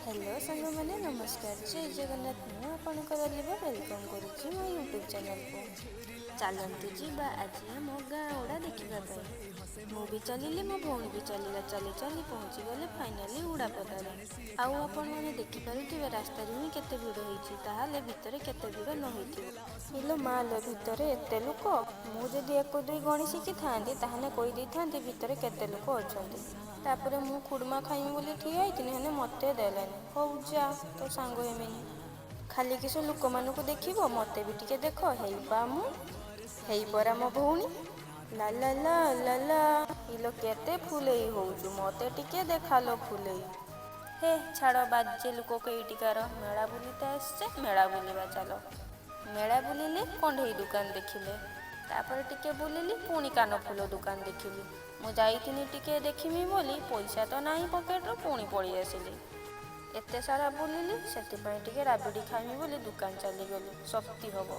Hello सांग मैंने नमस्कार जय जगन्नाथ मु आपणकर वेलकम करुच्ची मो यूट्यूब चैनल को चलतु जीवा आज मो गाँ उड़ा देखापी मु भी चलिली मो भौणी भी चलला चली चली पहुँची गले फाइनाली उड़ापदार आउ आपण मैंने देखिपे रास्तार ही केते भिड़ होती भितर केते भिड़ न होलो मालो भितर एत लोक मुझे एक दुई गणी शिखी था कहीदे था भितर केते लोक अच्छा तापर मु खुड़मा खाइमी बोली ठिया होती मत देलानी हौ जा तो सांग हेमिनी खाली किस लोक मानक देख मत भी टिके देख हेई परा मो भौणी ला ला ला ला ला इलो केते फुलई होउचु मते टिके देखालो फुलई हे छाड़ बाजे लोक कईटिकार मेला बुलते आसचे मेला बुलवा चलो मेला बुलिले कंढई दुकान देखिले तापर टिके बुलिली पुणी कान फूल दुकान देखिली मु जाइथिनी टिके देखिमी बोली पैसा तो नाही पकेट पुणी पड़ी आसिली एते सारा बुलिली सेतिपाई टिके राबिडी खाइमी बोली दुकान चली गली शक्ति हब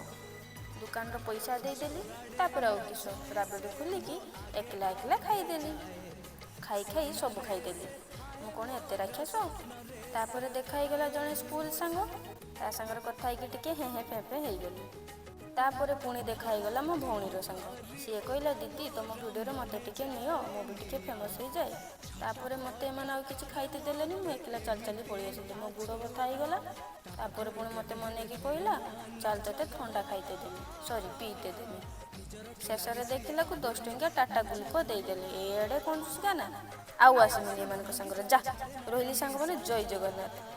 दुकान रो पैसा देदेली तापर आउ किस राबिडी खोलिकी एकला एकला खाईदेली खाई खाई सब खाईदेली मु कौन एते राक्षस तापर देखाईगला जड़े स्कूल सांग ता सांगर कथा होइकी टिके हे हे फेफे होगली तापर पुणी देखाईगला मो भौणीर सांग सी कहला दीदी तुम भिडियो मत टिके नियो मु भी टिके फेमस हो जाए तापर मत एम आउ कि खाईते देलेनी मु एकला चल चली पड़ी आसी मो गुड़ बथा होगला तापर पुणी मत मन की कहला चल ते ठंडा खाईते देवी सॉरी पीते देवी शेष देखला 10 टंकिया टाटा गुलको देदेले एड़े कौन ना आउ आसमिनी एम सांगर जा रही सांग मैंने जय जगन्नाथ।